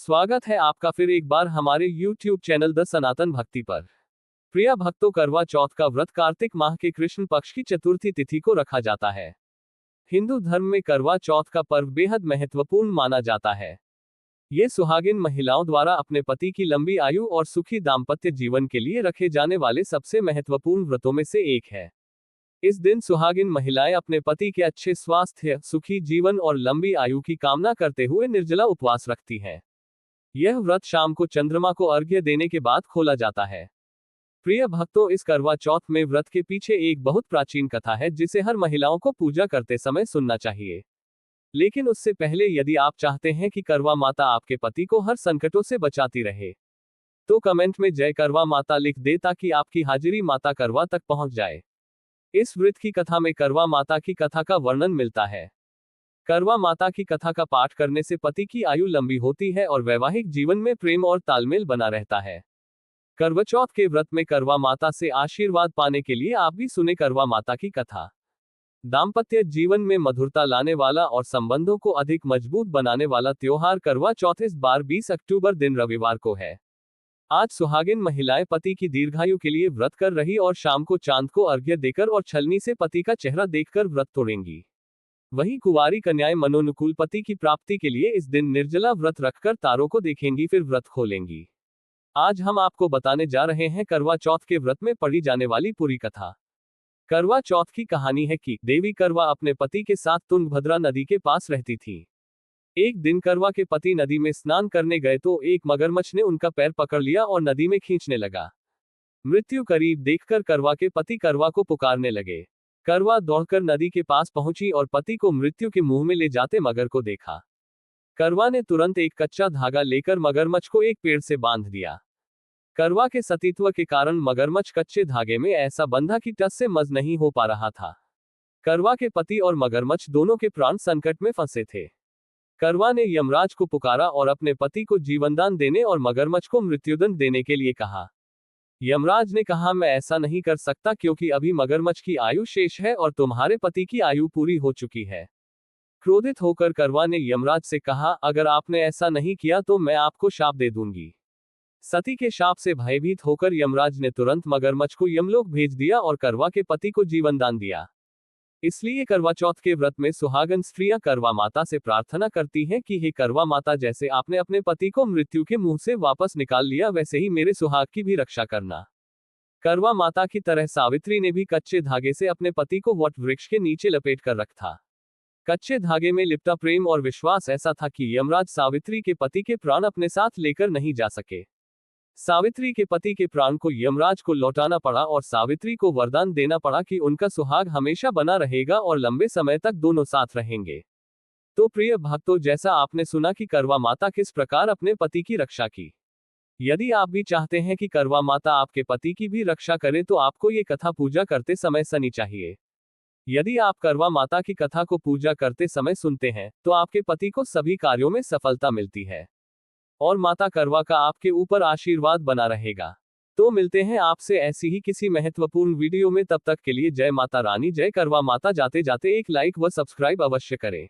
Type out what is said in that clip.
स्वागत है आपका फिर एक बार हमारे YouTube चैनल द सनातन भक्ति पर। प्रिय भक्तों, करवा चौथ का व्रत कार्तिक माह के कृष्ण पक्ष की चतुर्थी तिथि को रखा जाता है। हिंदू धर्म में करवा चौथ का पर्व बेहद महत्वपूर्ण माना जाता है। ये सुहागिन महिलाओं द्वारा अपने पति की लंबी आयु और सुखी दाम्पत्य जीवन के लिए रखे जाने वाले सबसे महत्वपूर्ण व्रतों में से एक है। इस दिन सुहागिन महिलाएं अपने पति के अच्छे स्वास्थ्य, सुखी जीवन और लंबी आयु की कामना करते हुए निर्जला उपवास रखती हैं। यह व्रत शाम को चंद्रमा को अर्घ्य देने के बाद खोला जाता है। प्रिय भक्तों, इस करवा चौथ में व्रत के पीछे एक बहुत प्राचीन कथा है जिसे हर महिलाओं को पूजा करते समय सुनना चाहिए। लेकिन उससे पहले यदि आप चाहते हैं कि करवा माता आपके पति को हर संकटों से बचाती रहे, तो कमेंट में जय करवा माता लिख दे ताकि आपकी हाजिरी माता करवा तक पहुंच जाए। इस व्रत की कथा में करवा माता की कथा का वर्णन मिलता है। करवा माता की कथा का पाठ करने से पति की आयु लंबी होती है और वैवाहिक जीवन में प्रेम और तालमेल बना रहता है। करवा चौथ के व्रत में करवा माता से आशीर्वाद पाने के लिए आप भी सुने करवा माता की कथा। दाम्पत्य जीवन में मधुरता लाने वाला और संबंधों को अधिक मजबूत बनाने वाला त्योहार करवा चौथ इस बार 20 अक्टूबर दिन रविवार को है। आज सुहागिन महिलाएं पति की दीर्घायु के लिए व्रत कर रही और शाम को चांद को अर्घ्य देकर और छलनी से पति का चेहरा देखकर व्रत तोड़ेंगी। वहीं कुंवारी कन्याएं मनोनुकूल पति की प्राप्ति के लिए इस दिन निर्जला व्रत रखकर तारों को देखेंगी, फिर व्रत खोलेंगी। आज हम आपको बताने जा रहे हैं करवा चौथ के व्रत में पढ़ी जाने वाली पूरी कथा। करवा चौथ की कहानी है कि देवी करवा अपने पति के साथ तुंगभद्रा नदी के पास रहती थी। एक दिन करवा के पति नदी में स्नान करने गए तो एक मगरमच्छ ने उनका पैर पकड़ लिया और नदी में खींचने लगा। मृत्यु करीब देखकर करवा के पति करवा को पुकारने लगे। करवा दौड़कर नदी के पास पहुंची और पति को मृत्यु के मुंह में ले जाते मगर को देखा। करवा ने तुरंत एक कच्चा धागा लेकर मगरमच्छ को एक पेड़ से बांध दिया। करवा के सतीत्व के कारण मगरमच्छ कच्चे धागे में ऐसा बंधा कि टस से मज नहीं हो पा रहा था। करवा के पति और मगरमच्छ दोनों के प्राण संकट में फंसे थे। करवा ने यमराज को पुकारा और अपने पति को जीवनदान देने और मगरमच्छ को मृत्युदंड देने के लिए कहा। यमराज ने कहा, मैं ऐसा नहीं कर सकता क्योंकि अभी मगरमच्छ की आयु शेष है और तुम्हारे पति की आयु पूरी हो चुकी है। क्रोधित होकर करवा ने यमराज से कहा, अगर आपने ऐसा नहीं किया तो मैं आपको शाप दे दूंगी। सती के शाप से भयभीत होकर यमराज ने तुरंत मगरमच्छ को यमलोक भेज दिया और करवा के पति को जीवनदान दिया। इसलिए करवा चौथ के व्रत में सुहागन स्त्रियां करवा माता से प्रार्थना करती हैं कि हे करवा माता, जैसे आपने अपने पति को मृत्यु के मुंह से वापस निकाल लिया वैसे ही मेरे सुहाग की भी रक्षा करना। करवा माता की तरह सावित्री ने भी कच्चे धागे से अपने पति को वट वृक्ष के नीचे लपेट कर रखा। कच्चे धागे में लिपटा प्रेम और विश्वास ऐसा था कि यमराज सावित्री के पति के प्राण अपने साथ लेकर नहीं जा सके। सावित्री के पति के प्राण को यमराज को लौटाना पड़ा और सावित्री को वरदान देना पड़ा कि उनका सुहाग हमेशा बना रहेगा और लंबे समय तक दोनों साथ रहेंगे। तो प्रिय भक्तों, जैसा आपने सुना कि करवा माता किस प्रकार अपने पति की रक्षा की। यदि आप भी चाहते हैं कि करवा माता आपके पति की भी रक्षा करे तो आपको ये कथा पूजा करते समय सुननी चाहिए। यदि आप करवा माता की कथा को पूजा करते समय सुनते हैं तो आपके पति को सभी कार्यों में सफलता मिलती है और माता करवा का आपके ऊपर आशीर्वाद बना रहेगा। तो मिलते हैं आपसे ऐसी ही किसी महत्वपूर्ण वीडियो में, तब तक के लिए जय माता रानी, जय करवा माता। जाते जाते एक लाइक व सब्सक्राइब अवश्य करें।